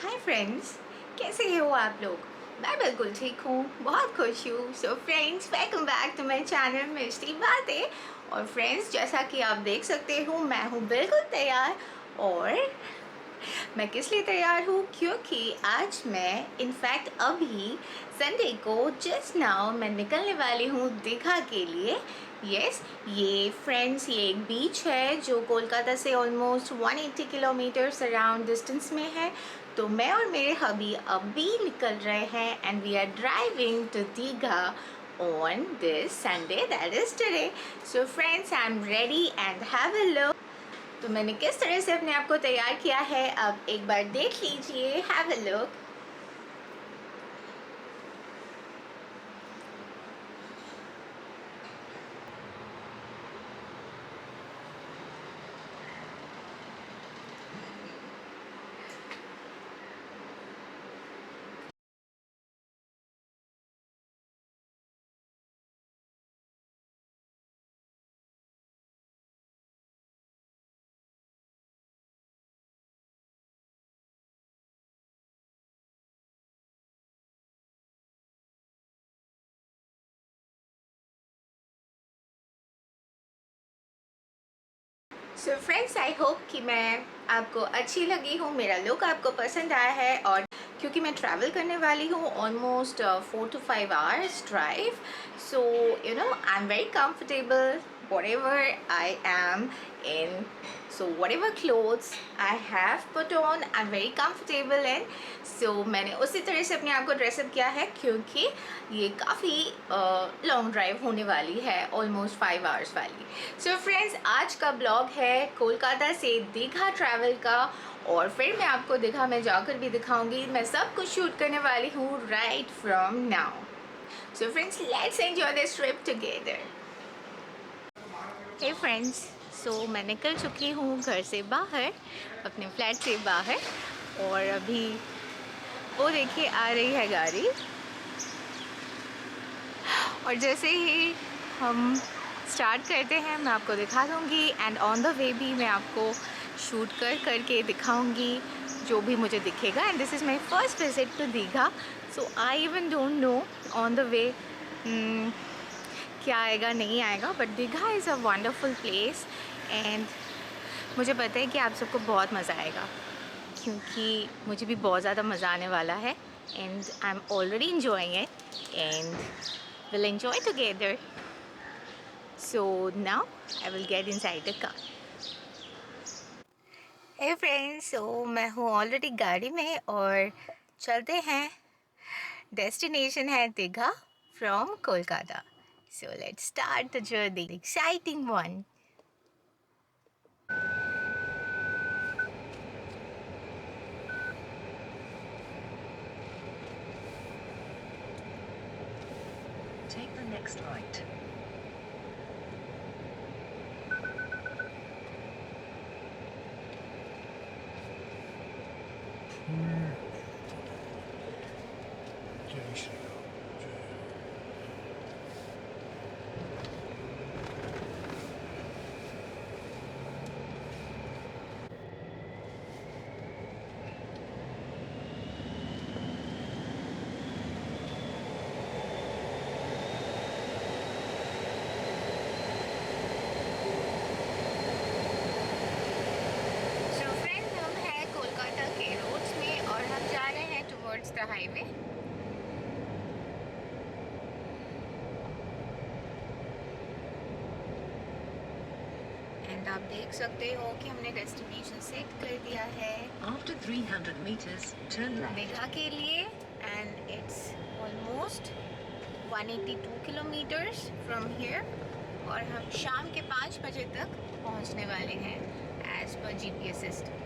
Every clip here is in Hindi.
हाय फ्रेंड्स, कैसे हो आप लोग। मैं बिल्कुल ठीक हूँ, बहुत खुश हूँ। So friends, welcome back to my channel Mishti Baatein. और फ्रेंड्स, जैसा कि आप देख सकते हो, मैं हूँ बिल्कुल तैयार। और मैं किस लिए तैयार हूँ, क्योंकि आज मैं इनफैक्ट अभी संडे को जस्ट नाउ मैं निकलने वाली हूँ दीघा के लिए। यस, ये फ्रेंड्स, ये एक बीच है जो कोलकाता से ऑलमोस्ट 180 किलोमीटर्स अराउंड डिस्टेंस में है। तो मैं और मेरे हबी अभी निकल रहे हैं and we are driving to Digha on this Sunday, that is today. So friends, I'm ready and have a look. तो मैंने किस तरह से अपने आप को तैयार किया है, अब एक बार देख लीजिए। Have a look. So friends, I hope कि मैं आपको अच्छी लगी हूँ, मेरा लुक आपको पसंद आया है। और क्योंकि मैं ट्रैवल करने वाली हूँ almost 4 to 5 hours drive, so you know I am very comfortable whatever I am in. So whatever clothes I have put on, I'm very comfortable in. So मैंने उसी तरह से अपने आप को ड्रेसअप किया है, क्योंकि ये काफ़ी लॉन्ग ड्राइव होने वाली है, ऑलमोस्ट 5 hours वाली। सो फ्रेंड्स, आज का ब्लॉग है कोलकाता से दीघा ट्रैवल का। और फिर मैं आपको दीघा में जाकर भी दिखाऊंगी, मैं सब कुछ शूट करने वाली हूँ right from now. So friends, let's enjoy this trip together. Hey friends, so मैं निकल चुकी हूँ घर से बाहर, अपने फ्लैट से बाहर। और अभी वो देखिए आ रही है गाड़ी। और जैसे ही हम स्टार्ट करते हैं मैं आपको दिखा दूँगी, एंड ऑन द वे भी मैं आपको शूट करके दिखाऊँगी जो भी मुझे दिखेगा। And this is my first visit to Digha, so I even don't know on the way क्या आएगा नहीं आएगा, but Digha is a wonderful place. And मुझे पता है कि आप सबको बहुत मज़ा आएगा, क्योंकि मुझे भी बहुत ज़्यादा मज़ा आने वाला है। And I am already enjoying it and will enjoy together. So now I will get inside the car. Hey friends, so मैं हूँ ऑलरेडी गाड़ी में और चलते हैं। डेस्टिनेशन है Digha from Kolkata. So let's start the journey, exciting one. Take the next right. जय श्री राम। जय। सो फ्रेंड्स, हम हैं कोलकाता के रोड्स में और हम जा रहे हैं टुवर्ड्स द हाईवे। एंड आप देख सकते हो कि हमने डेस्टिनेशन सेट कर दिया है After 300 meters, turn left. Digha के लिए। And it's almost 182 kilometres from here. और हम शाम के 5 बजे तक पहुंचने वाले हैं एज पर GPS सिस्टम।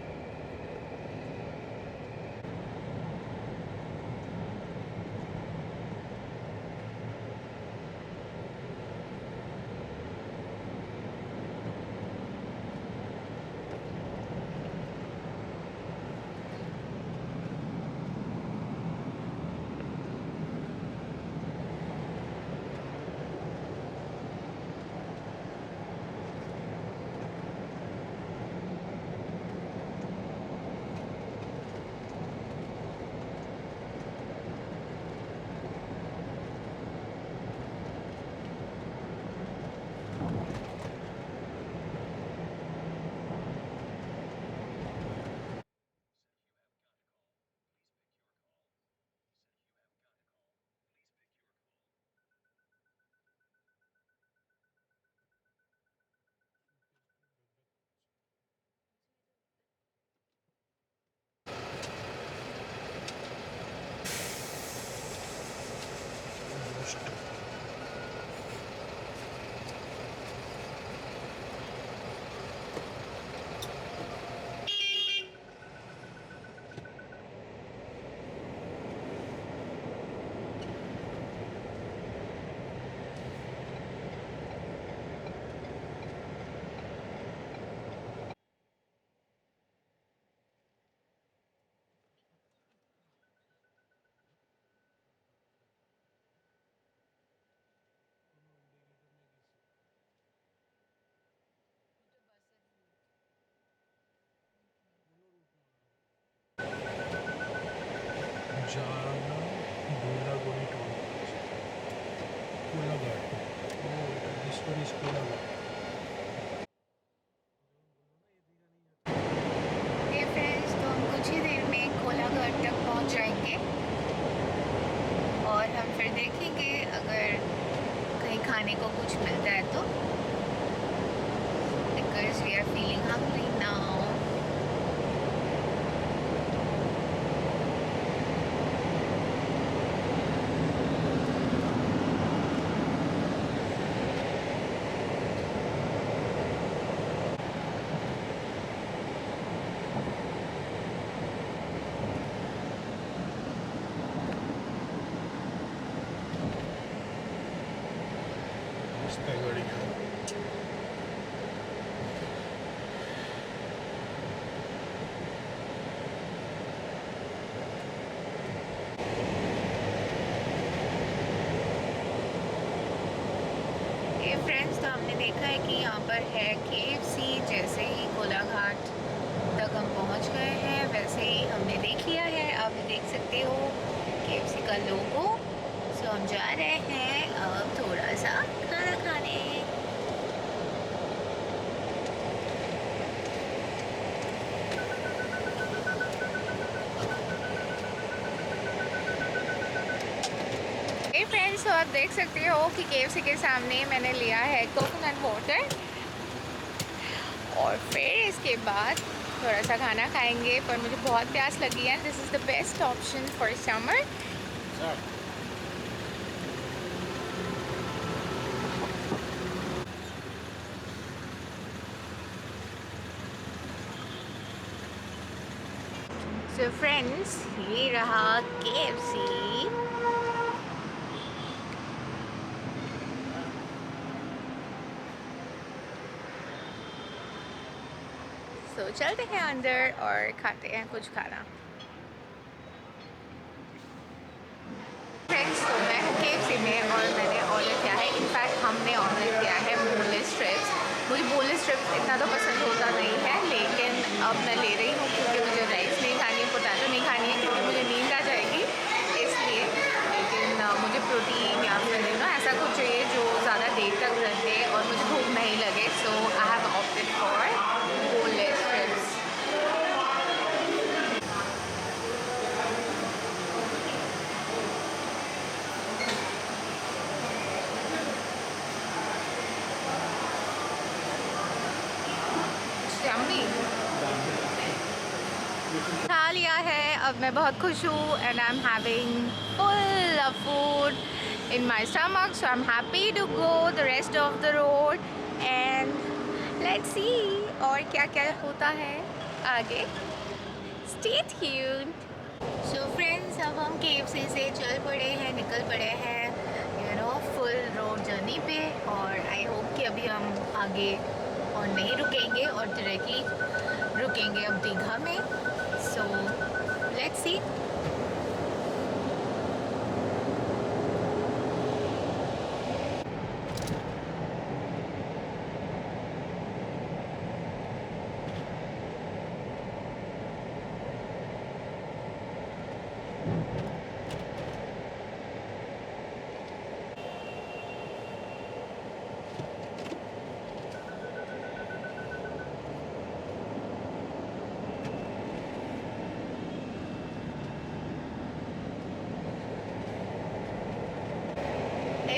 जाना Dholagoni toll Kolaghat. Oh, this one is Kolaghat. ये फ्रेंड्स, तो हम कुछ ही देर में कोलाघाट तक पहुंच जाएंगे और हम फिर देखेंगे अगर कहीं खाने को कुछ मिलता है तो, because we are feeling hungry now. मस्त आहे गाडी. ये फ्रेंड्स, तो हमने देखा है कि यहाँ पर है KFC. जैसे ही कोलाघाट तक हम पहुँच गए हैं वैसे ही हमने देख लिया है. आप देख सकते हो KFC का लोगो. सो हम जा रहे हैं अब थोड़ा सा खाना खाने. हे फ्रेंड्स, तो आप देख सकते हो कि KFC के सामने मैंने लिया है कोकोनट वाटर और फिर इसके बाद थोड़ा सा खाना खाएंगे. पर मुझे बहुत प्यास लगी है. This is the best option for summer. So friends, ये रहा KFC. सो चलते हैं अंदर और खाते हैं कुछ खाना. फ्रेंड्स, तो मैं हूँ KFC में और मैंने ऑर्डर किया है. इनफैक्ट हमने ऑर्डर किया है बोनलेस स्ट्रिप्स. मुझे बोनलेस स्ट्रिप्स इतना तो पसंद होता नहीं है, लेकिन अब मैं ले रही हूँ क्योंकि मुझे राइस नहीं खानी है, पोटैटो नहीं खानी है, क्योंकि मुझे नींद आ जाएगी इसलिए. लेकिन मुझे प्रोटीन या फिर ऐसा कुछ चाहिए जो ज़्यादा देर तक रहे और मुझे भूख नहीं लगे. So I have opted for boneless strips. खा लिया है. अब मैं बहुत खुश हूँ and I am having full of food in my stomach. So I am happy to go the rest of the road and let's see और क्या क्या होता है आगे. Stay tuned. सो फ्रेंड्स, अब हम KFC से चल पड़े हैं, निकल पड़े हैं फुल रोड जर्नी पे. और आई होप कि अभी हम आगे और नहीं रुकेंगे और डायरेक्टली रुकेंगे अब दीघा में. सो लेट्स सी.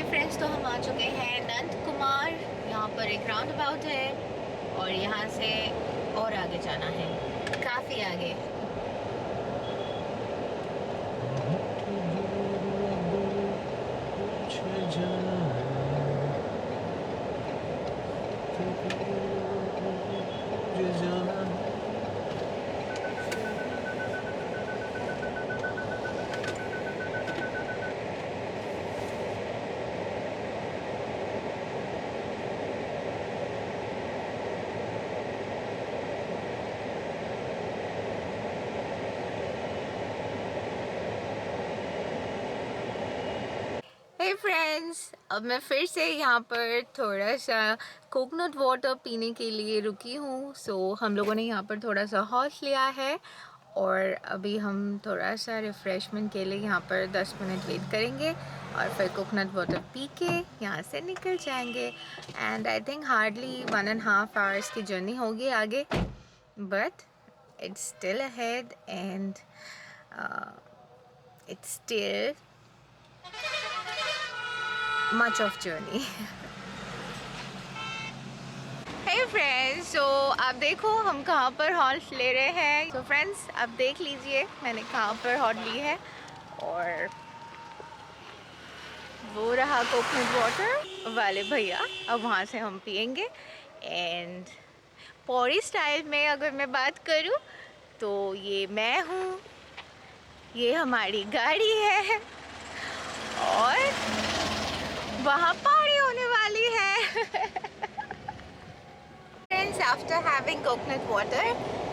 फ्रेंड्स, तो हम आ चुके हैं नंद कुमार. यहाँ पर एक राउंड अबाउट है और यहाँ से और आगे जाना है, काफ़ी आगे. हे फ्रेंड्स, अब मैं फिर से यहाँ पर थोड़ा सा कोकोनट वाटर पीने के लिए रुकी हूँ. सो हम लोगों ने यहाँ पर थोड़ा सा हॉल्ट लिया है और अभी हम थोड़ा सा रिफ़्रेशमेंट के लिए यहाँ पर 10 मिनट वेट करेंगे और फिर कोकोनट वाटर पी के यहाँ से निकल जाएंगे। And I think hardly 1.5 hours की जर्नी होगी आगे, but it's still ahead and it's still much of journey. Hey friends, so आप देखो हम कहाँ पर हॉल्ट ले रहे हैं। सो फ्रेंड्स, आप देख लीजिए मैंने कहाँ पर हॉल्ट ली है, और वो रहा कोकोनट वाटर वाले भैया। अब वहाँ से हम पियेंगे। एंड पौड़ी स्टाइल में अगर मैं बात करूँ तो ये मैं हूँ, ये हमारी गाड़ी है, और वहाँ पौड़ी होने वाली है। Friends, after having coconut water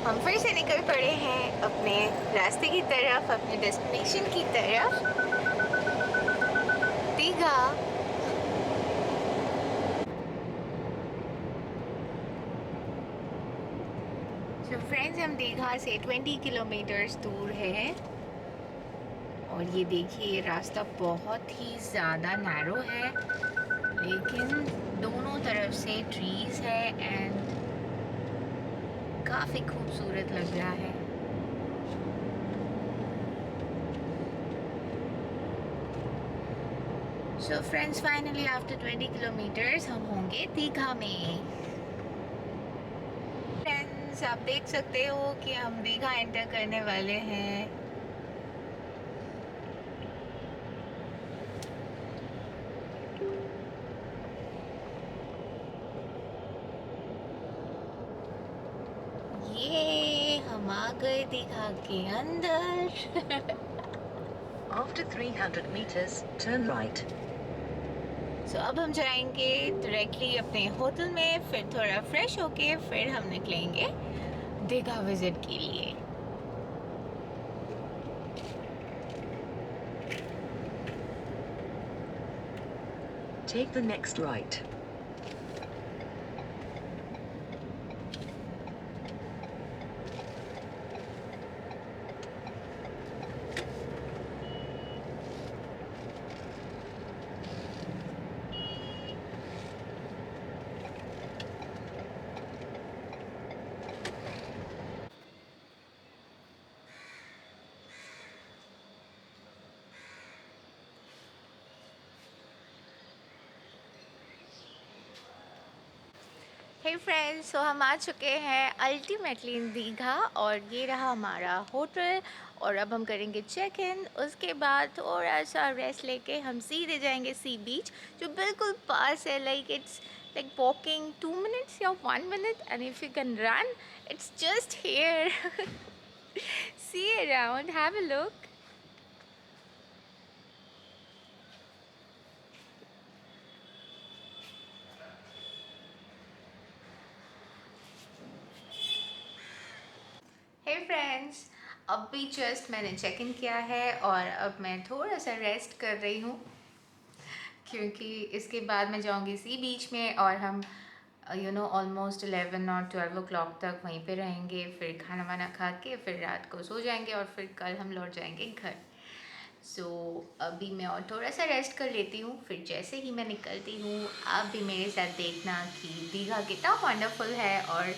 हम फिर से निकल पड़े हैं अपने रास्ते की तरफ, अपने डेस्टिनेशन की तरफ, दीघा। तो फ्रेंड्स, हम दीघा से 20 किलोमीटर्स दूर हैं, और ये देखिए ये रास्ता बहुत ही ज़्यादा नैरो है, लेकिन दोनों तरफ से ट्रीज़ है एंड काफ़ी खूबसूरत लग रहा है। So friends, finally after 20 kilometres हम होंगे दीघा में। फ्रेंड्स, आप देख सकते हो कि हम दीघा एंटर करने वाले हैं। ये हम आ गए दीघा के अंदर। After 300 meters, turn right. सो अब हम जाएंगे डायरेक्टली अपने होटल में, फिर थोड़ा फ्रेश होके फिर हम निकलेंगे दीघा विजिट के लिए। Take the next right. Hey friends, so हम आ चुके हैं अल्टीमेटली इन दीघा, और ये रहा हमारा होटल, और अब हम करेंगे चेक इन। उसके बाद थोड़ा सा रेस्ट लेके हम सीधे जाएंगे सी बीच, जो बिल्कुल पास है। Like it's like walking 2 minutes या 1 minute, and if you can run it's just here. See around, have a look. Hey friends, अब भी जस्ट मैंने चेक इन किया है, और अब मैं थोड़ा सा रेस्ट कर रही हूँ, क्योंकि इसके बाद मैं जाऊँगी सी बीच में, और हम ऑलमोस्ट 11 और 12 o'clock तक वहीं पे रहेंगे। फिर खाना वाना खा के फिर रात को सो जाएंगे, और फिर कल हम लौट जाएंगे घर। सो अभी मैं और थोड़ा सा रेस्ट कर लेती हूँ, फिर जैसे ही मैं निकलती हूँ आप भी मेरे साथ देखना कि दीघा कितना वंडरफुल है, और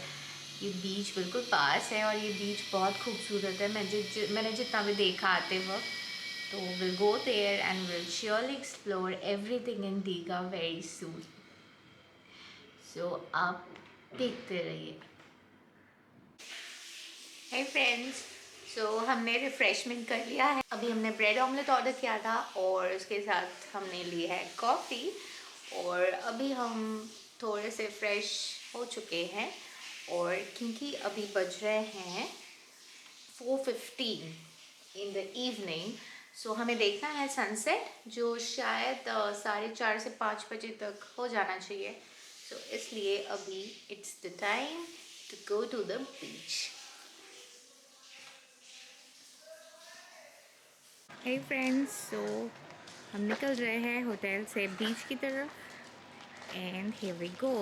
ये बीच बिल्कुल पास है, और ये बीच बहुत खूबसूरत है। मैंने जितना भी देखा आते वक्त, तो will go there and will surely explore everything in Digha very soon. So आप देखते रहिए। हे फ्रेंड्स, सो हमने रिफ़्रेशमेंट कर लिया है। अभी हमने ब्रेड ऑमलेट ऑर्डर किया था, और उसके साथ हमने ली है कॉफ़ी, और अभी हम थोड़े से फ्रेश हो चुके हैं, और क्योंकि अभी बज रहे हैं 4:15 इन द इवनिंग, सो हमें देखना है सनसेट, जो शायद 4:30 से 5 बजे तक हो जाना चाहिए। सो इसलिए अभी it's the time to go to the beach. Hey friends, so हम निकल रहे हैं होटल से बीच की तरफ, and here we go.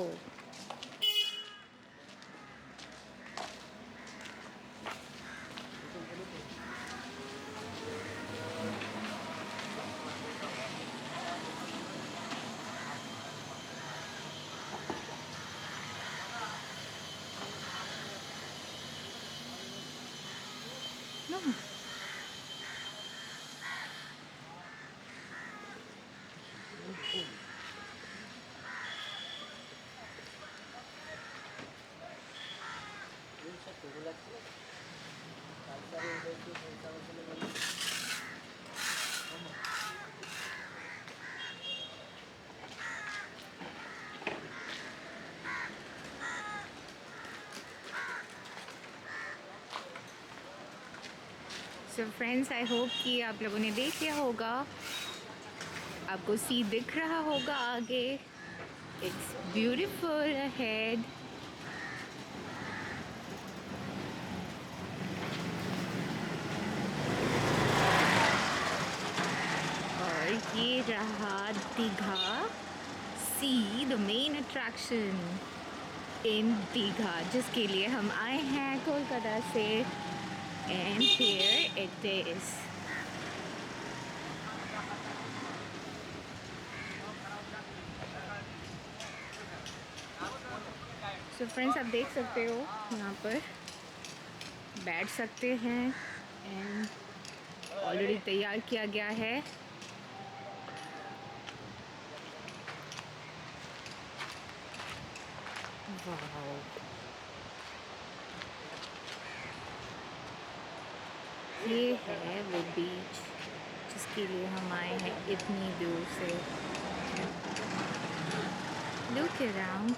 So friends, I hope कि आप लोगों ने देख लिया होगा, आपको सी दिख रहा होगा आगे। It's beautiful ahead. और ये रहा Digha sea, the main attraction in Digha, जिसके लिए हम आए हैं कोलकाता से। And here it is. So friends, आप देख सकते हो यहाँ पर बैठ सकते हैं एंड ऑलरेडी तैयार किया गया है। वाओ, ये है वो बीच जिसके लिए हम आए हैं इतनी दूर से। Look around.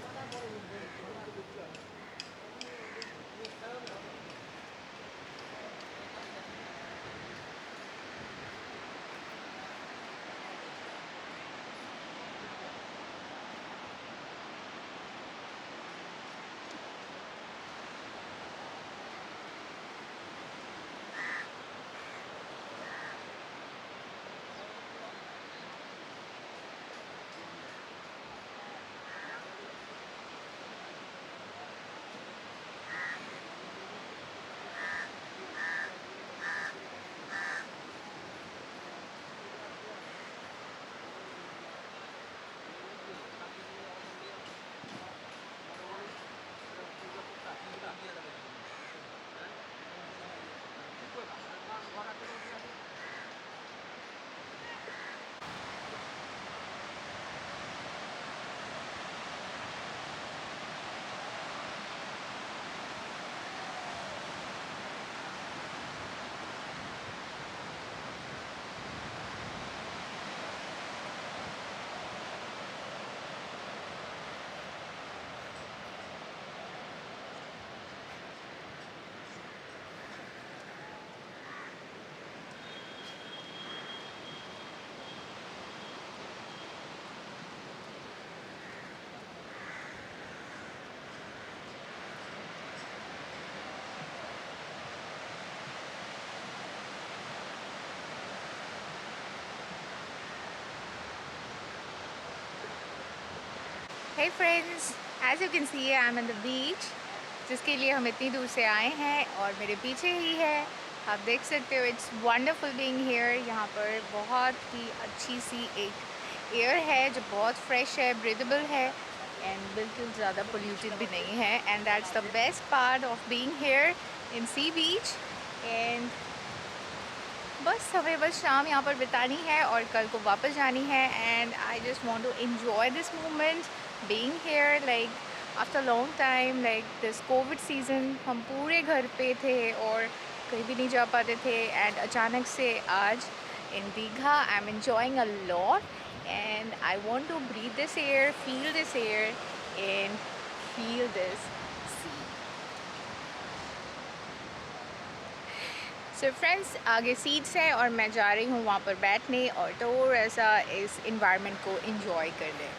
Hey friends, as you can see, I'm on the beach, जिसके लिए हम इतनी दूर से आए हैं और मेरे पीछे ही है, आप देख सकते हो। It's wonderful being here. यहाँ पर बहुत ही अच्छी सी एक एयर है जो बहुत फ्रेश है, ब्रीदेबल है एंड बिल्कुल ज़्यादा पोल्यूटेड भी नहीं है। And that's the best part of being here in sea beach. And बस हमें बस शाम यहाँ पर बितानी है और कल को वापस जानी है। And I just want to enjoy this moment being here, like after long time, like this Covid season हम पूरे घर पे थे और कहीं भी नहीं जा पाते थे। एंड अचानक से आज in Digha I am enjoying a lot and I want to breathe this air, feel this air and feel this sea. So friends, आगे सीट्स है और मैं जा रही हूँ वहाँ पर बैठने और थोड़ा सा इस इन्वायरमेंट को एंजॉय करने।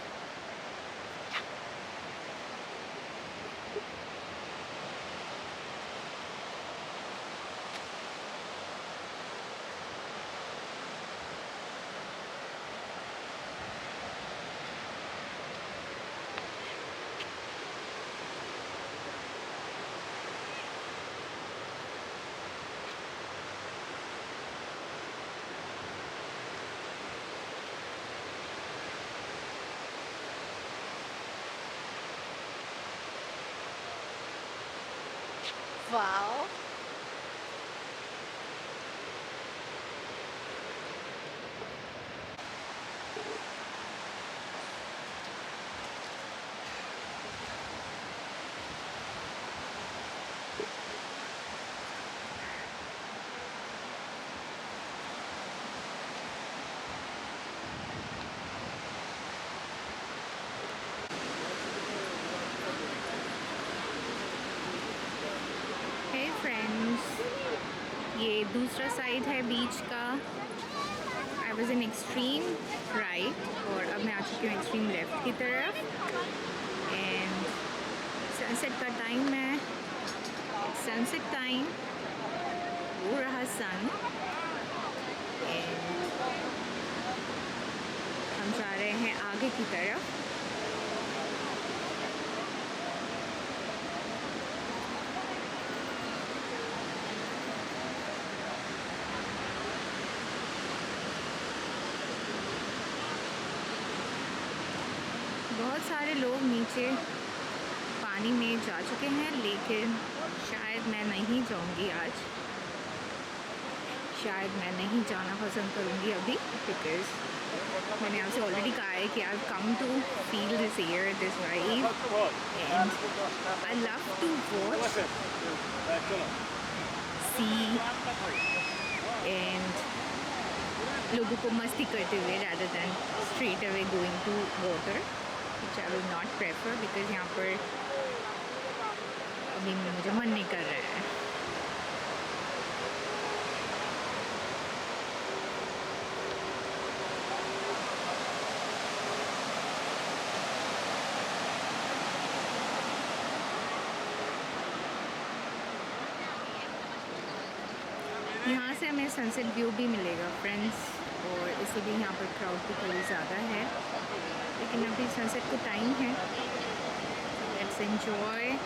Wow. दूसरा साइड है बीच का। I was in extreme right और अब मैं आ चुकी हूँ एक्सट्रीम लेफ्ट की तरफ। एंड सनसेट का टाइम है, सनसेट टाइम, वो रहा सन। एंड हम जा रहे हैं आगे की तरफ। बहुत सारे लोग नीचे पानी में जा चुके हैं, लेकिन शायद मैं नहीं जाऊंगी आज। शायद मैं नहीं जाना पसंद करूंगी अभी, बिकॉज मैंने आपसे ऑलरेडी कहा है कि I come to feel this air, this vibe, and I love to watch sea and लोगों को मस्ती करते हुए, rather than straight away going to water, which I will not prefer, because यहाँ पर अभी मुझे मन नहीं कर रहा है। यहाँ से हमें सनसेट व्यू भी मिलेगा फ्रेंड्स, और इसीलिए यहाँ पर क्राउड भी थोड़ी ज़्यादा है, लेकिन अभी सनसेट का टाइम है। Let's enjoy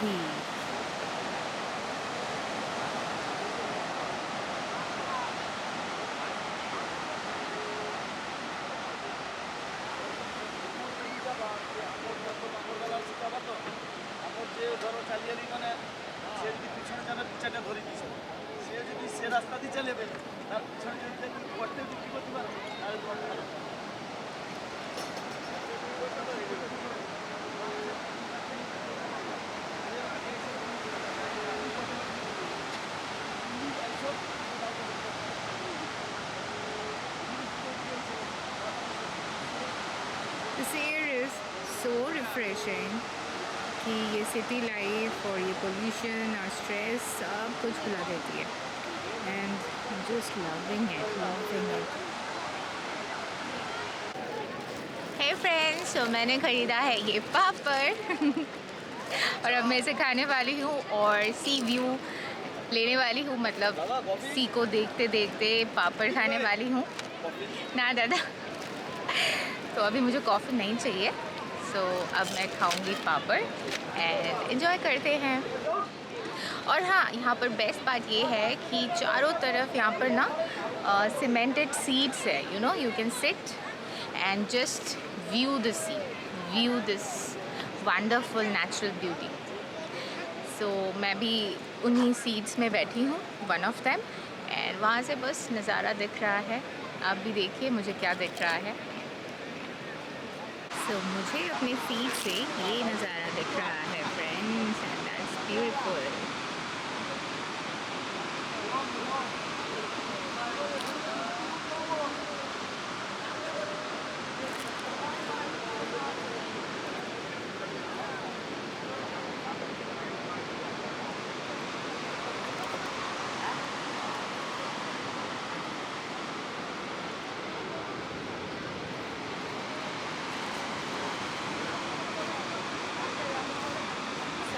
sea. This air is so refreshing कि ये सिटी लाइफ और ये पोल्यूशन और स्ट्रेस सब कुछ भुला देती है। And just loving it, loving it. Hey friends, तो मैंने ख़रीदा है ये पापड़ और अब मैं इसे खाने वाली हूँ और सी व्यू लेने वाली हूँ, मतलब सी को देखते देखते पापड़ खाने वाली हूँ ना दादा। तो अभी मुझे कॉफ़ी नहीं चाहिए, सो अब मैं खाऊंगी पापड़ एंड एंजॉय करते हैं। और हाँ, यहाँ पर बेस्ट बात ये है कि चारों तरफ यहाँ पर ना सीमेंटेड सीट्स है, you know, you can sit and just view the sea, view this wonderful natural beauty. So मैं भी उन्हीं सीट्स में बैठी हूँ, वन ऑफ देम, एंड वहाँ से बस नज़ारा दिख रहा है। आप भी देखिए मुझे क्या दिख रहा है। सो मुझे अपने सीट से ये नज़ारा दिख रहा है friends, and that's beautiful.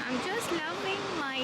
I'm just loving my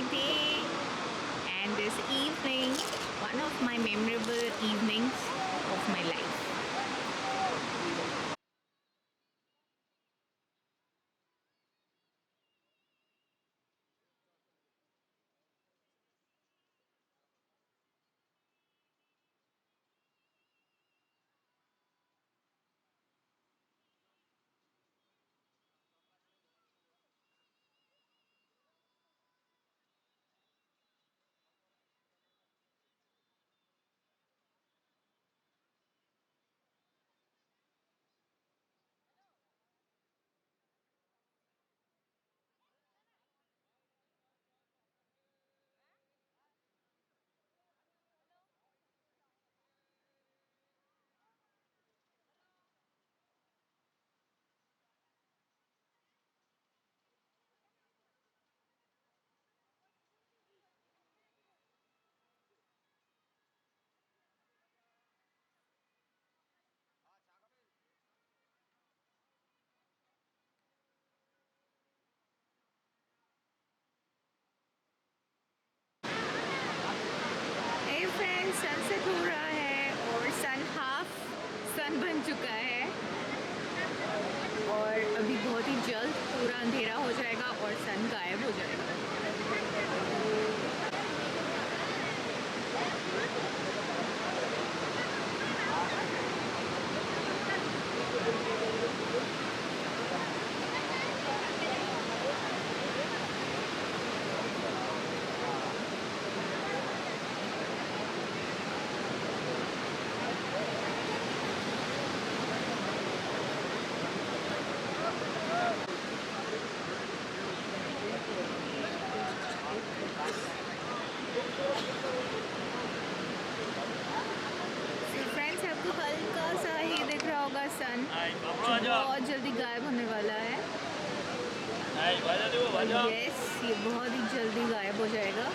बहुत जल्दी गायब होने वाला है। यस, ये बहुत ही जल्दी गायब हो जाएगा।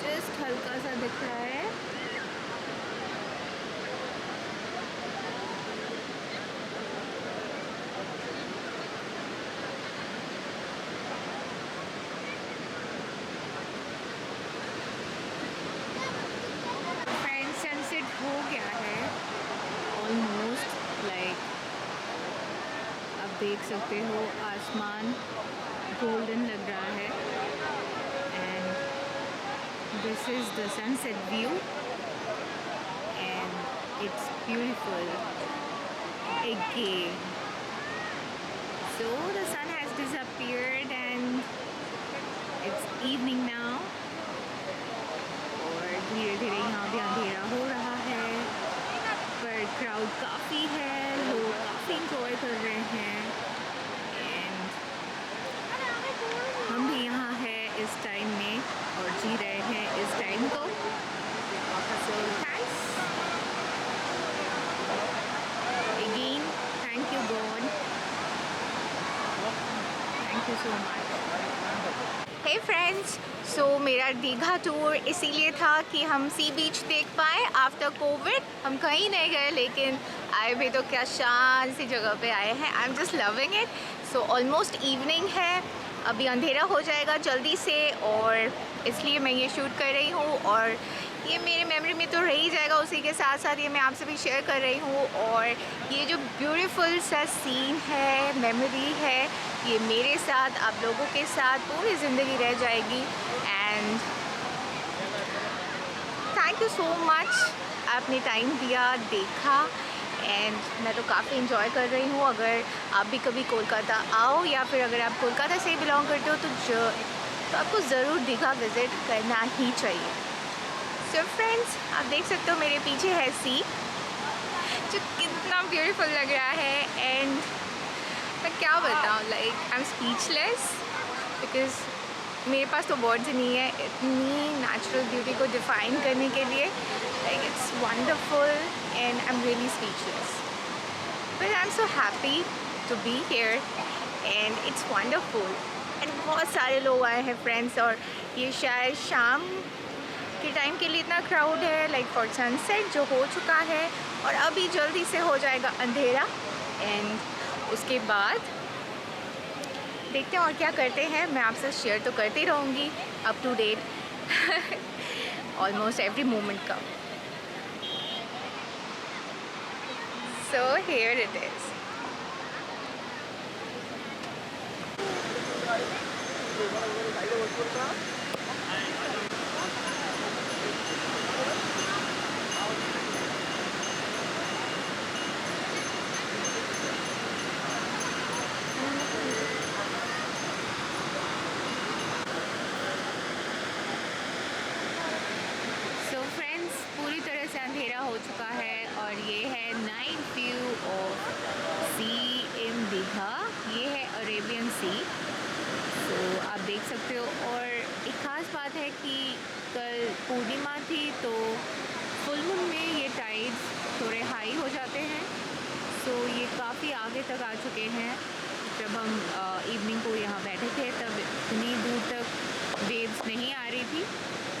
जस्ट हल्का सा दिख रहा है। फ्रेंड्स, सनसेट हो गया है ऑलमोस्ट। लाइक आप देख सकते हो आसमान गोल्डन लग रहा है। And this is the sunset view and it's beautiful again. So the sun has disappeared and it's evening now. और धीरे धीरे यहाँ भी अंधेरा हो रहा है, पर क्राउड काफ़ी है, लोग काफ़ी इंजॉय कर रहे हैं। एंड हम भी यहाँ हैं इस टाइम में और जी रहे हैं इस टाइम को। So thanks again, thank you God, thank you so much. Hey friends, सो मेरा दीघा टूर इसीलिए था कि हम सी बीच देख पाएँ आफ्टर कोविड। हम कहीं नहीं गए, लेकिन आए भी तो क्या शांत सी जगह पे आए हैं। I am just loving it. So almost evening है, अभी अंधेरा हो जाएगा जल्दी से, और इसलिए मैं ये शूट कर रही हूँ। और ये मेरे मेमोरी में तो रह ही जाएगा, उसी के साथ साथ ये मैं आपसे भी शेयर कर रही हूँ। और ये जो ब्यूटीफुल सा सीन है, मेमोरी है, ये मेरे साथ, आप लोगों के साथ पूरी ज़िंदगी रह जाएगी। And thank you so much, आपने टाइम दिया, देखा, एंड मैं तो काफ़ी इन्जॉय कर रही हूँ। अगर आप भी कभी कोलकाता आओ, या फिर अगर आप कोलकाता से ही बिलोंग करते हो, तो आपको ज़रूर दीघा विज़िट करना ही चाहिए। सो फ्रेंड्स, आप देख सकते हो मेरे पीछे है सी, जो कितना ब्यूटीफुल लग रहा है। एंड मैं क्या बताऊँ, like I am speechless, because मेरे पास तो वर्ड्स नहीं है इतनी नेचुरल ब्यूटी को डिफ़ाइन करने के लिए। Like it's wonderful and I am really speechless, but I am so happy to be here and it's wonderful. And बहुत सारे लोग आए हैं फ्रेंड्स, और ये शायद शाम के टाइम के लिए इतना क्राउड है, लाइक फॉर सनसेट जो हो चुका है, और अभी जल्दी से हो जाएगा अंधेरा। एंड उसके बाद देखते हैं और क्या करते हैं। मैं आपसे शेयर तो करती रहूँगी up to date almost every moment का। So here it is. पूरी तरह से अंधेरा हो चुका है, और ये है नाइट व्यू ऑफ सी इन दीघा। ये है अरेबियन सी, तो आप देख सकते हो। और एक ख़ास बात है कि कल पूर्णिमा थी, तो फुल मून में ये टाइड्स थोड़े हाई हो जाते हैं। सो ये काफ़ी आगे तक आ चुके हैं। जब हम इवनिंग को यहाँ बैठे थे, तब इतनी दूर तक वेव्स नहीं आ रही थी,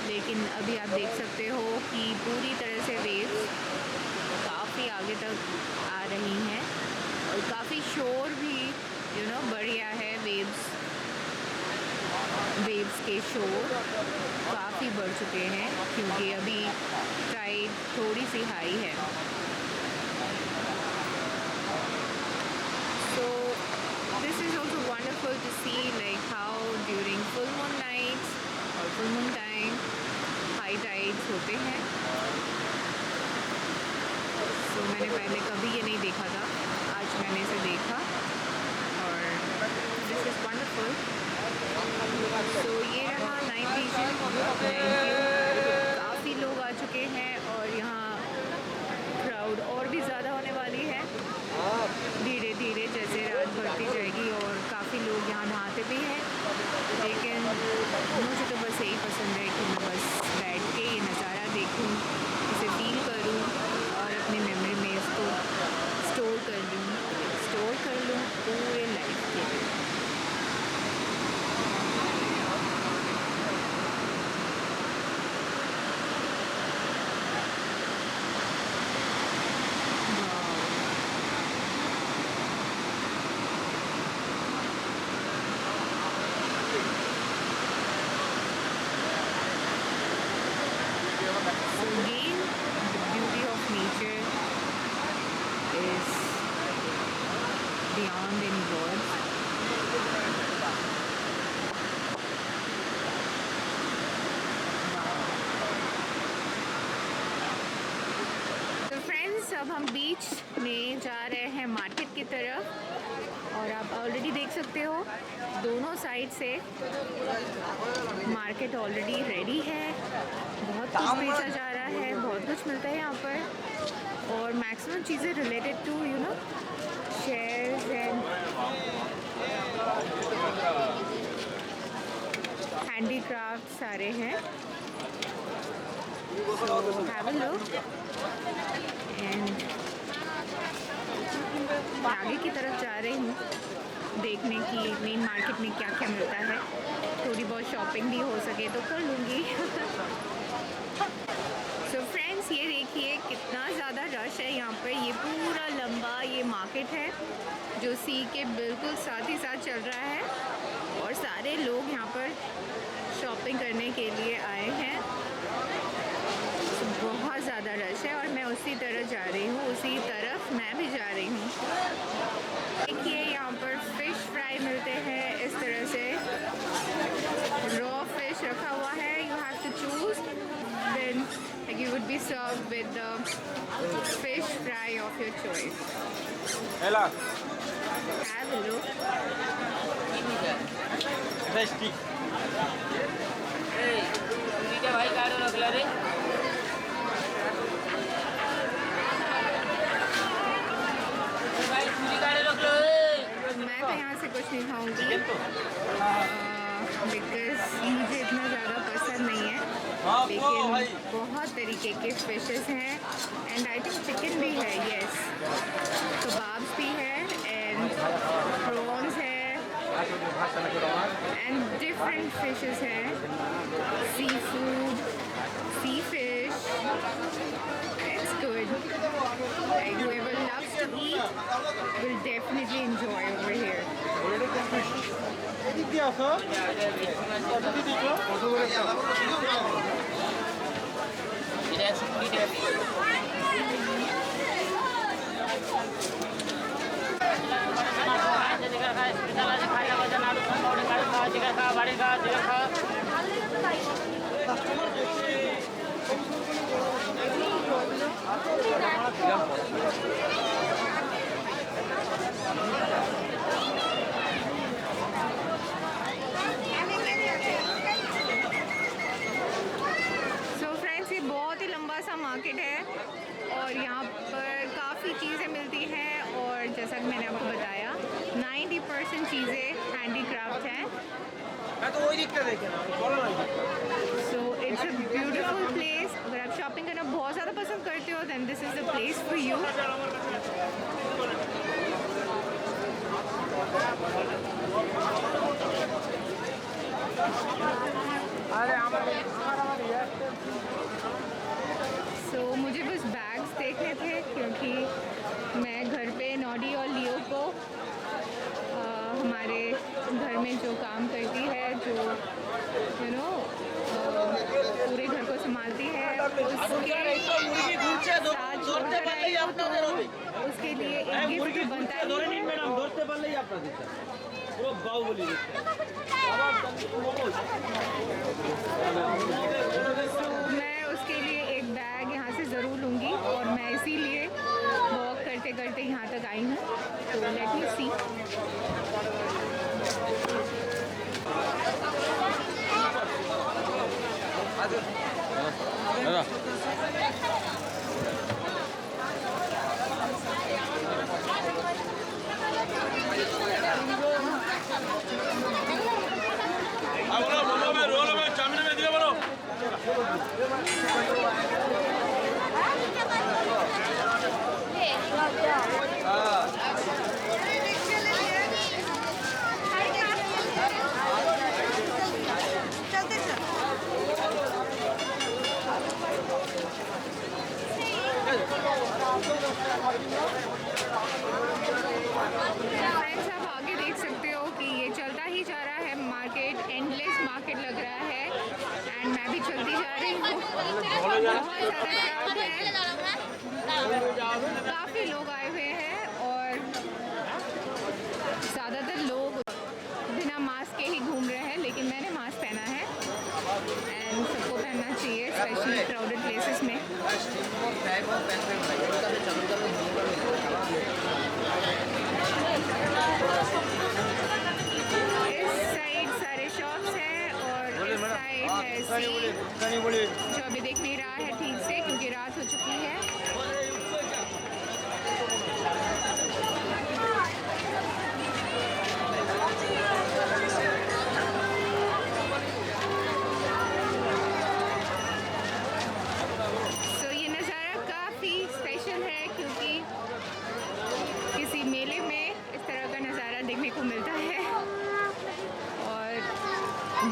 लेकिन अभी आप देख सकते हो कि पूरी तरह से वेव्स काफ़ी आगे तक आ रही हैं, और काफ़ी शोर भी बढ़िया है। वेव्स के शोर काफ़ी बढ़ चुके हैं, क्योंकि अभी टाइड थोड़ी सी हाई है। So this is also wonderful to see, like how during full moon nights और full moon time high tides होते हैं। So मैंने पहले कभी ये नहीं देखा था, आज मैंने इसे देखा, और this is wonderful। So ये रहा नाइट विजन। काफ़ी लोग आ चुके हैं, और यहाँ क्राउड और भी ज़्यादा होने वाली है धीरे धीरे जैसे रात बढ़ती जाएगी। और काफ़ी लोग यहाँ नहाते भी हैं, लेकिन मुझे तो बस यही पसंद है कि मैं बस बैठ के ये नज़ारा देखूँ, इसे फील करूँ, अब हम बीच में जा रहे हैं मार्केट की तरफ और आप ऑलरेडी देख सकते हो दोनों साइड से मार्केट ऑलरेडी रेडी है। बहुत कुछ बेचा जा रहा है, बहुत कुछ मिलता है यहाँ पर और मैक्सिमम चीज़ें related to you know shares and handicraft सारे हैं। हैव अ लुक एंड आगे की तरफ जा रही हूँ देखने की मेन मार्केट में क्या क्या मिलता है। थोड़ी बहुत शॉपिंग भी हो सके तो कर लूँगी। सो फ्रेंड्स, ये देखिए कितना ज़्यादा रश है यहाँ पर। ये पूरा लंबा ये मार्केट है जो सी के बिल्कुल साथ ही साथ चल रहा है और सारे लोग यहाँ पर शॉपिंग करने के लिए आए हैं। बहुत ज़्यादा रश है और मैं उसी तरफ जा रही हूँ, उसी तरफ मैं भी जा रही हूँ। देखिए यहाँ पर फ़िश फ्राई मिलते हैं इस तरह से, रॉ फिश रखा हुआ है। You have to choose, then you would be served with the fish fry of your choice. Ela. Have a look. Tasty. Hey, ठीक है भाई काटो रख ला रे। भाई पूरी काटो रख लो। मैं तो यहाँ से कुछ नहीं खाऊंगी बिकॉज मुझे इतना ज़्यादा पसंद नहीं है, लेकिन बहुत तरीके के फिशेस हैं एंड आई थिंक चिकन भी है। यस, कबाब्स भी है एंड प्रॉन्स है एंड डिफरेंट फिशेस हैं, sea food, sea fish. It's good. Like whoever loves to eat will definitely enjoy over here. Market है और यहाँ पर काफ़ी चीज़ें मिलती हैं और जैसा कि मैंने आपको बताया 90% चीज़ें हैंडीक्राफ्ट हैं। तो वही दिक्कत है क्या? So it's a beautiful place. अगर आप शॉपिंग करना बहुत ज़्यादा पसंद करते हो then this is the place for you. So मुझे बस बैग्स देखने थे क्योंकि मैं घर पे नॉडी और लियो को हमारे घर में जो काम करती है, जो यू नो पूरे घर को संभालती है, उसके साथ छोड़कर आई हूँ तो उसके लिए एक गिफ्ट बनता है। मैं उसके लिए एक बैग यहाँ से ज़रूर लूँगी और मैं इसीलिए वॉक करते करते यहाँ तक आई हूँ। तो लेट मी सी। रोल में चामिन में दिया बोलो। फ्रेंड्स, आप आगे देख सकते हो कि ये चलता ही जा रहा है मार्केट, एंडलेस मार्केट लग रहा है एंड मैं भी चलती जा रही हूँ। बहुत ज़्यादा क्राउड है, काफ़ी लोग आए हुए हैं और ज़्यादातर लोग बिना मास्क के ही घूम रहे हैं, लेकिन मैंने मास्क पहना है एंड सबको पहनना चाहिए, स्पेशली क्राउडेड प्लेसेस में।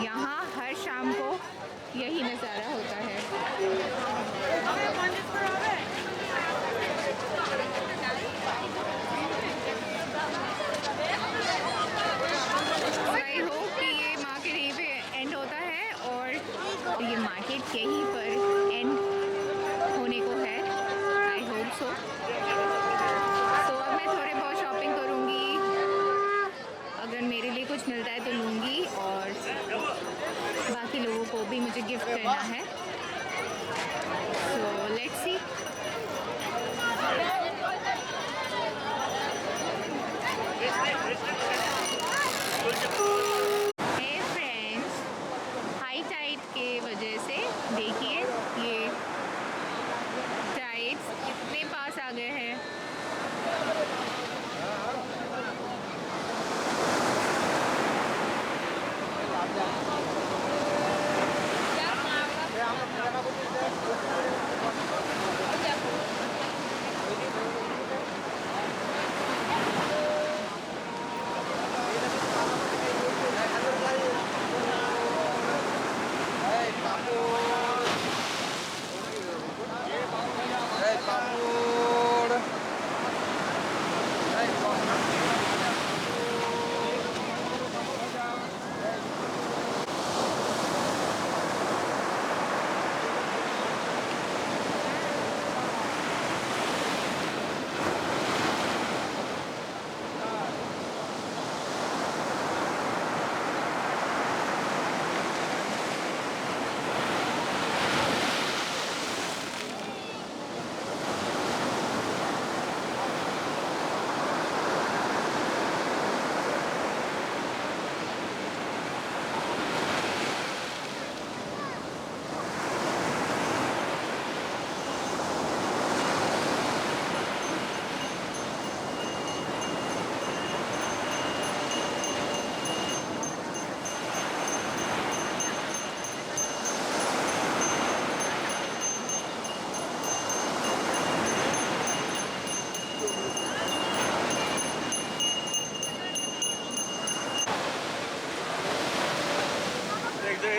यहाँ हर शाम को यही नज़ारा होता है। आई होप कि ये मार्केट यहीं पे एंड होता है और ये मार्केट यहीं पर एंड होने को है। I hope so. सो अब मैं थोड़े बहुत शॉपिंग करूँगी, अगर मेरे लिए कुछ मिलता है तो लूँगी और बाकी लोगों को भी मुझे गिफ्ट करना है। So let's see. Hey friends, high tide के वजह से देखिए ये टाइड्स कितने पास आ गए हैं।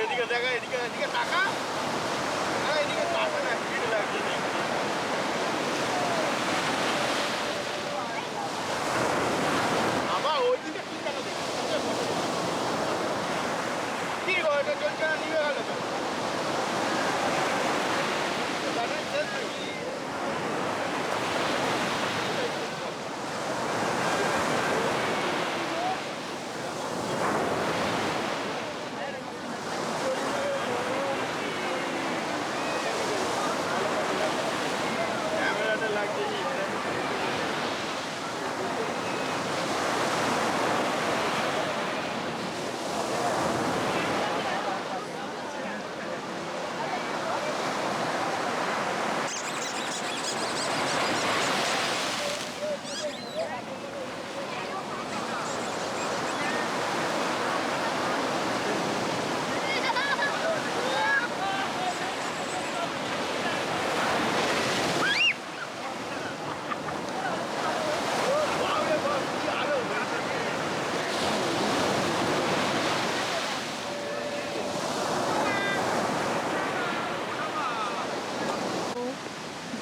এদিকে দেখা এদিকে এদিকে টাকা হ্যাঁ এদিকে টাকা না ভিড় লাগছে আবার ওইদিকে কি কেন দেখি কি গো এটা চলছে না নিয়ে গেল তো তাহলে শেষ নাকি ক্যামেরাটা লাগছে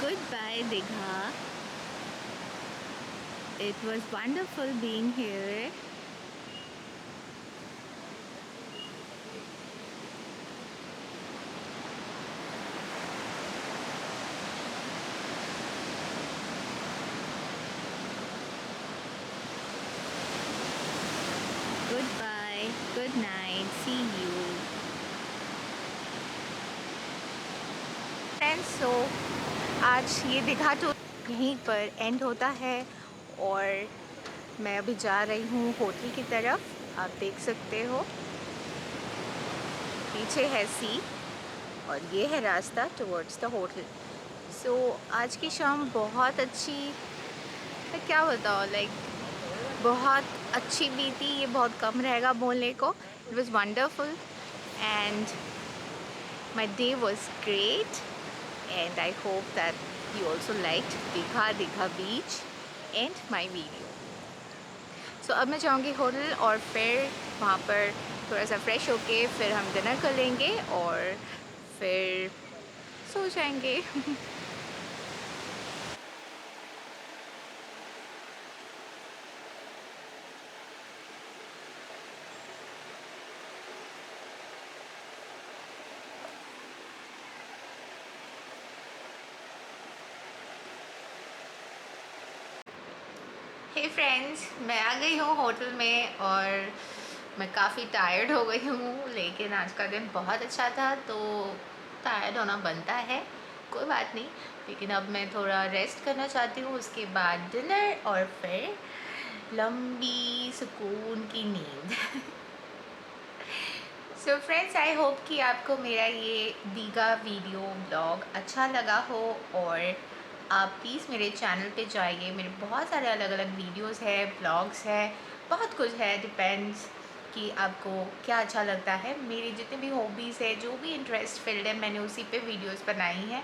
Goodbye, Digha. It was wonderful being here. Goodbye, good night, see you. Friends, so आज ये दीघा तो यहीं पर एंड होता है और मैं अभी जा रही हूँ होटल की तरफ। आप देख सकते हो पीछे है सी और ये है रास्ता टुवर्ड्स द होटल। सो आज की शाम बहुत अच्छी, मैं क्या बताऊँ, लाइक बहुत अच्छी बीती। ये बहुत कम रहेगा बोलने को। It was wonderful and my day was great and I hope that you also liked Digha Beach and my video. सो अब मैं जाऊंगी होटल और फिर वहाँ पर थोड़ा सा फ्रेश होके फिर हम डिनर कर लेंगे और फिर सो जाएंगे। हे फ्रेंड्स, मैं आ गई हूँ होटल में और मैं काफ़ी टायर्ड हो गई हूँ, लेकिन आज का दिन बहुत अच्छा था तो टायर्ड होना बनता है, कोई बात नहीं। लेकिन अब मैं थोड़ा रेस्ट करना चाहती हूँ, उसके बाद डिनर और फिर लंबी सुकून की नींद। सो फ्रेंड्स, आई होप कि आपको मेरा ये दीघा वीडियो ब्लॉग अच्छा लगा हो और आप प्लीज़ मेरे चैनल पे जाइए। मेरे बहुत सारे अलग अलग वीडियोस है, ब्लॉग्स है, बहुत कुछ है, डिपेंड्स कि आपको क्या अच्छा लगता है। मेरी जितनी भी हॉबीज़ है, जो भी इंटरेस्ट फील्ड है, मैंने उसी पे वीडियोस बनाई हैं।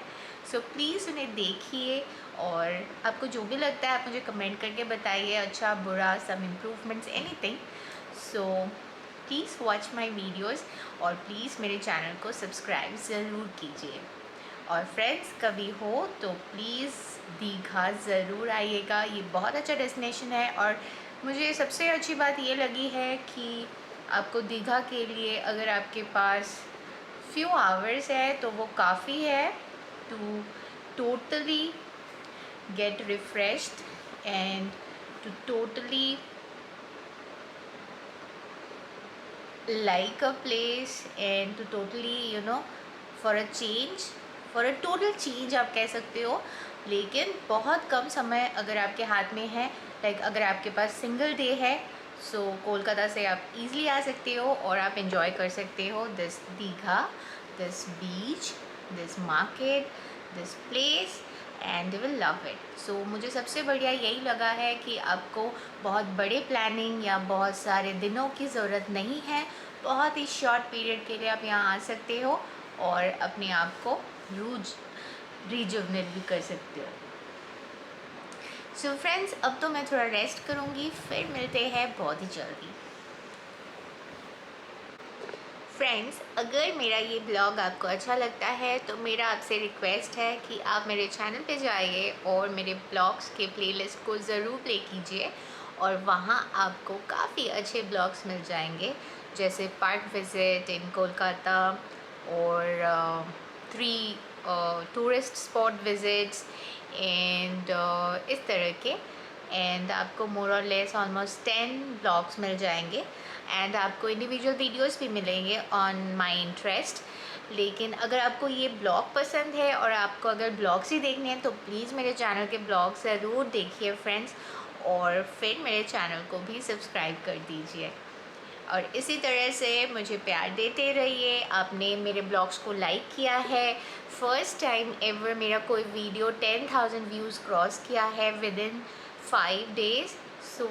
सो प्लीज़ उन्हें देखिए और आपको जो भी लगता है आप मुझे कमेंट करके बताइए, अच्छा बुरा, some improvements, anything. So please watch my videos और प्लीज़ मेरे चैनल को सब्सक्राइब ज़रूर कीजिए। और फ्रेंड्स, कभी हो तो प्लीज़ दीघा ज़रूर आइएगा, ये बहुत अच्छा डेस्टिनेशन है। और मुझे सबसे अच्छी बात ये लगी है कि आपको दीघा के लिए अगर आपके पास फ्यू आवर्स है तो वो काफ़ी है to totally get refreshed and to totally like a place and to totally for a change, for a total change आप कह सकते हो। लेकिन बहुत कम समय अगर आपके हाथ में है, लाइक अगर आपके पास सिंगल डे है, सो कोलकाता से आप इजीली आ सकते हो और आप enjoy कर सकते हो this Digha, this beach, this market, this place and you will love it. So मुझे सबसे बढ़िया यही लगा है कि आपको बहुत बड़े प्लानिंग या बहुत सारे दिनों की ज़रूरत नहीं है। बहुत ही शॉर्ट पीरियड के लिए आप यहाँ आ सकते हो और अपने आप को रिजुवनेट भी कर सकते हो। सो फ्रेंड्स, अब तो मैं थोड़ा रेस्ट करूँगी, फिर मिलते हैं बहुत ही जल्दी। फ्रेंड्स, अगर मेरा ये ब्लॉग आपको अच्छा लगता है तो मेरा आपसे रिक्वेस्ट है कि आप मेरे चैनल पे जाइए और मेरे ब्लॉग्स के प्लेलिस्ट को ज़रूर प्ले कीजिए और वहाँ आपको काफ़ी अच्छे ब्लॉग्स मिल जाएंगे, जैसे पार्क विज़िट इन कोलकाता और 3 टूरिस्ट स्पॉट विज़िट्स एंड इस तरह के। एंड आपको मोर और लेस ऑलमोस्ट 10 ब्लॉग्स मिल जाएंगे एंड आपको इंडिविजुअल वीडियोस भी मिलेंगे ऑन माय इंटरेस्ट। लेकिन अगर आपको ये ब्लॉग पसंद है और आपको अगर ब्लॉग्स ही देखने हैं तो प्लीज़ मेरे चैनल के ब्लॉग ज़रूर देखिए फ्रेंड्स, और फिर मेरे चैनल को भी सब्सक्राइब कर दीजिए और इसी तरह से मुझे प्यार देते रहिए। आपने मेरे ब्लॉग्स को लाइक किया है, फर्स्ट टाइम एवर मेरा कोई वीडियो 10,000 व्यूज़ क्रॉस किया है within 5 days, so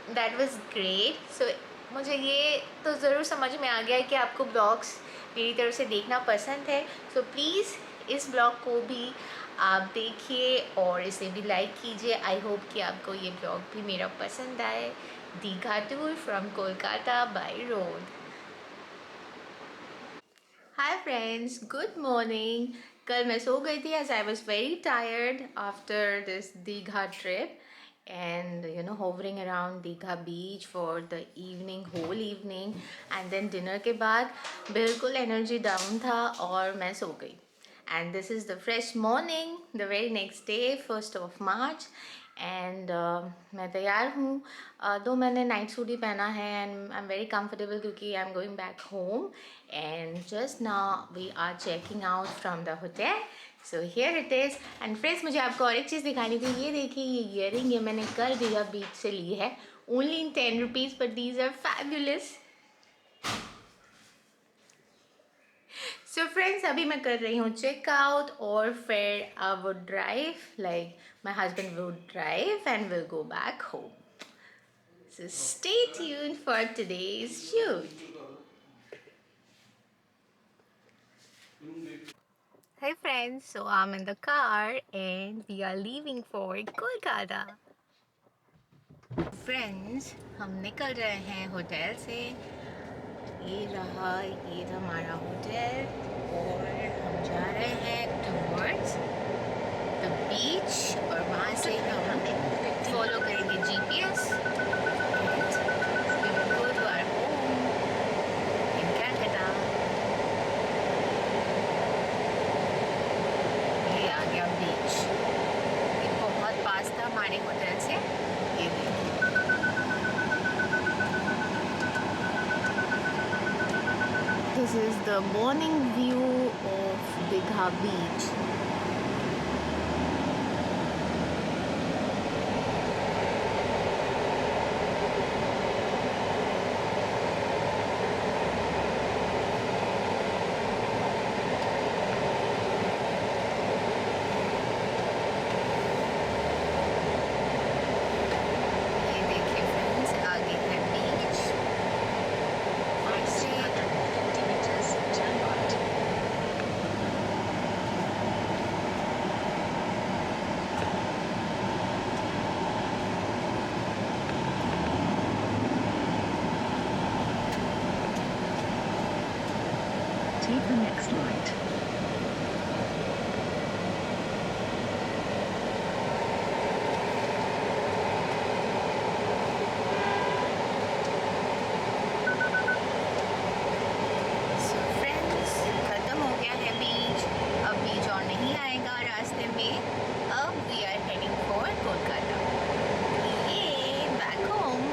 that was great. So मुझे ये तो ज़रूर समझ में आ गया है कि आपको ब्लॉग्स मेरी तरफ से देखना पसंद है। सो प्लीज़ इस ब्लॉग को भी आप देखिए और इसे भी लाइक कीजिए। आई होप कि आपको ये ब्लॉग भी मेरा पसंद आए। Digha tour from Kolkata by road. Hi friends, good morning. कल मैं सो गई थी as I was very tired after this Digha trip and hovering around Digha beach for the evening, whole evening, and then dinner के बाद बिल्कुल एनर्जी डाउन था और मैं सो गई। And this is the fresh morning the very next day 1st of March and मैं तैयार हूँ। दो मैंने नाइट सूट ही पहना है and I am very comfortable क्योंकि I am going back home and just now we are checking out from the hotel. So here it is. And friends, मुझे आपको और एक चीज़ दिखानी थी। ये देखिए, ये ईयरिंग ये मैंने कल दीघा बीच से ली है, only in 10 rupees, but these are fabulous. So friends, अभी मैं कर रही हूँ चेकआउट और फिर I would drive, like my husband would drive and will go back home. So stay tuned for today's shoot. Hey friends, so I'm in the car and we are leaving for Kolkata. Friends, हम निकल रहे हैं होटल से। ये रहा, ये था हमारा होटल और हम जा रहे हैं टुवर्ड्स द बीच और वहाँ से हम फॉलो करेंगे GPS. We will go to our home in Calcutta. ये आ गया बीच, ये बहुत पास था हमारे होटल से। ये देखिए, this is the morning view of Digha beach. ये देखिए फ्रेंड्स, आगे है बीच और से 250 meters, turn right. Take the next right. So friends, खत्म हो गया है बीच। अब बीच और नहीं आएगा रास्ते में। अब we are heading for Kolkata. ये back home।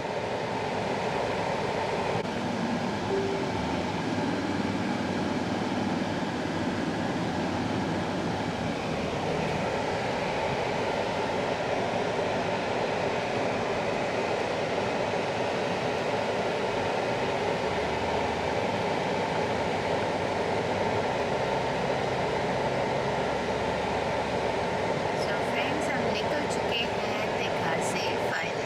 So friends, हम निकल चुके हैं दीघा से फाइनली।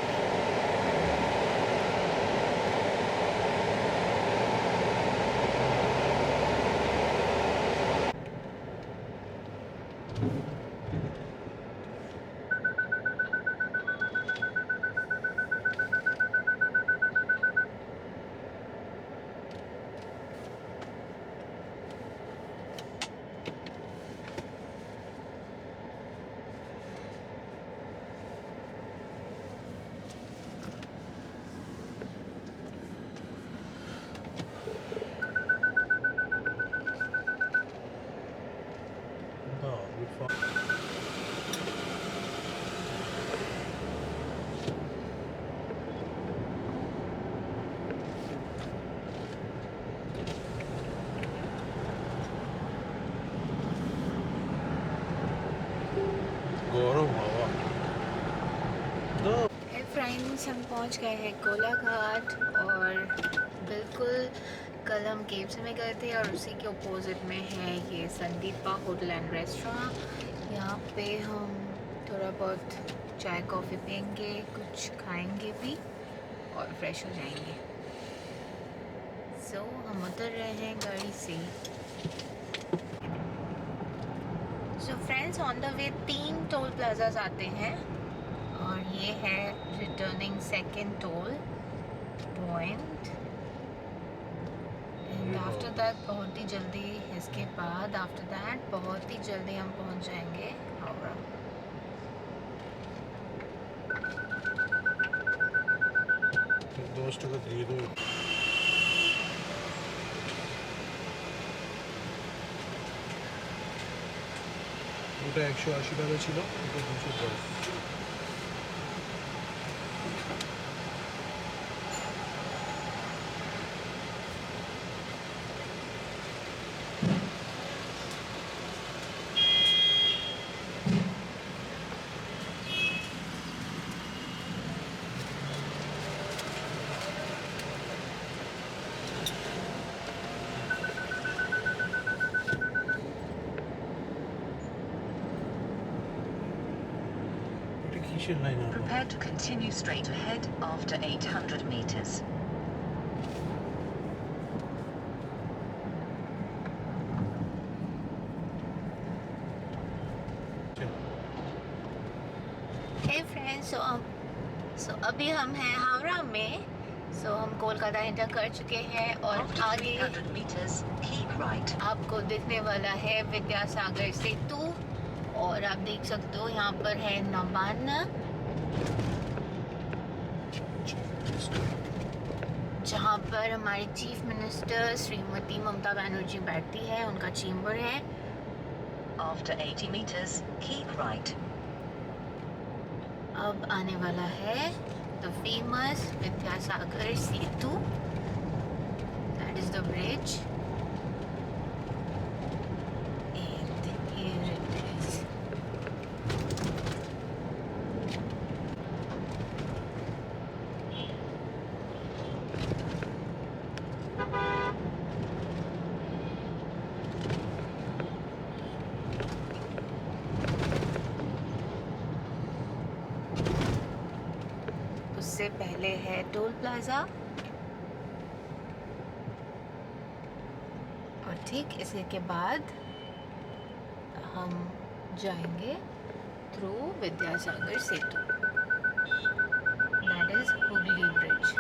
No, we found. गौरव बाबा दो हे फ्रेंड्स, हम पहुंच गए हैं कोलाघाट और बिल्कुल कल हम केव्स में गए थे और उसी के अपोजिट में है ये संदीपा होटल एंड रेस्टोरेंट। यहाँ पे हम थोड़ा बहुत चाय कॉफ़ी पियेंगे, कुछ खाएंगे भी और फ्रेश हो जाएंगे। सो हम उतर रहे हैं गाड़ी से। So friends, on the way 3 toll plazas आते हैं और ये है returning second toll point and after that बहुत ही जल्दी, इसके बाद आफ्टर दैट बहुत ही जल्दी हम पहुंच जाएंगे हावड़ा। दोस्त का दे दो ওটা 180 টাকা ছিল, এটা 210। এটা কিসের লাইন আবার? Prepare to continue straight ahead after 800 meters. Hey friends, so सो अभी हम हैं हावड़ा में। सो हम कोलकाता एंटर कर चुके हैं और After आगे 300 meters, keep right. आपको दिखने वाला है विद्यासागर सेतु और आप देख सकते हो यहाँ पर है नबान, जहाँ पर हमारी चीफ मिनिस्टर श्रीमती ममता बनर्जी बैठती है, उनका चेम्बर है। After 80 meters, keep right. अब आने वाला है the famous Vidyasagar Setu, that is the bridge and here it is. उससे पहले है टोल प्लाजा और ठीक इसी के बाद हम जाएंगे through Vidyasagar Setu, that is Hooghly bridge.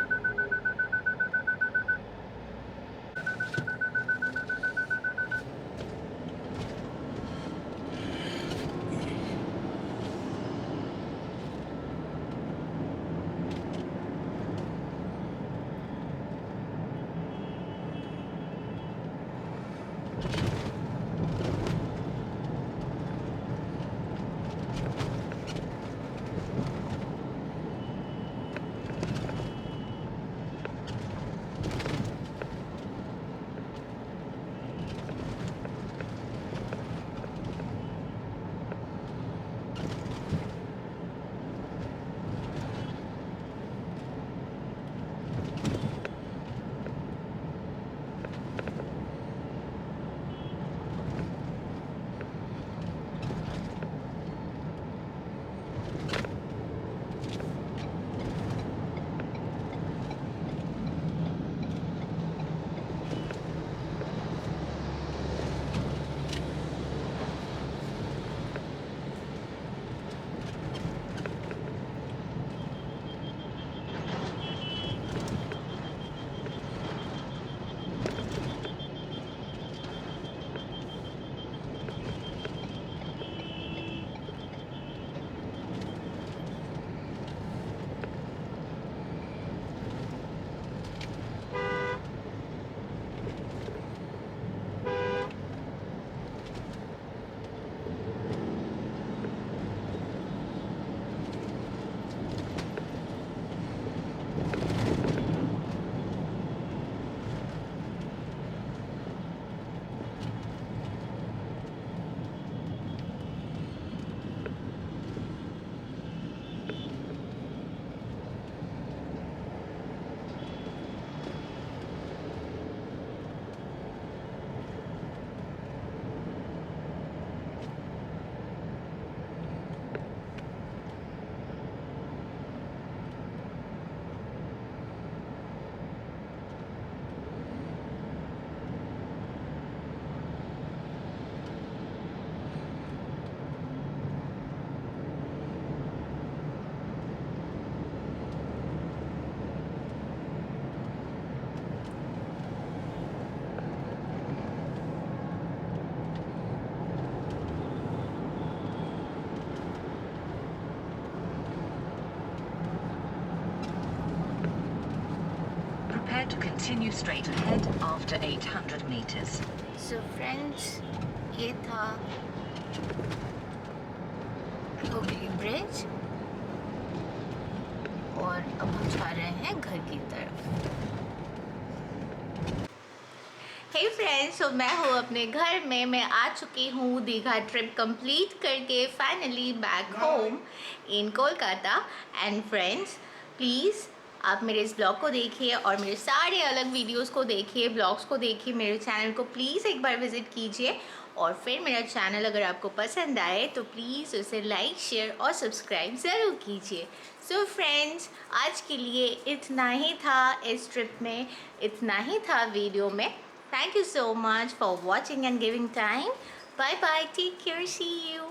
Prepare to continue straight ahead after 800 meters. So friends, ये था हुगली ब्रिज और अब हम जा रहे हैं घर की तरफ। हे फ्रेंड्स, तो मैं हूँ अपने घर में। मैं आ चुकी हूँ दीघा ट्रिप कंप्लीट करके finally back home in Kolkata. And friends, please आप मेरे इस ब्लॉग को देखिए और मेरे सारे अलग वीडियोस को देखिए, ब्लॉग्स को देखिए। मेरे चैनल को प्लीज़ एक बार विज़िट कीजिए और फिर मेरा चैनल अगर आपको पसंद आए तो प्लीज़ उसे लाइक, शेयर और सब्सक्राइब ज़रूर कीजिए। सो फ्रेंड्स, आज के लिए इतना ही था इस ट्रिप में, इतना ही था वीडियो में। Thank you so much for watching and giving time. Bye bye. Take care. See you.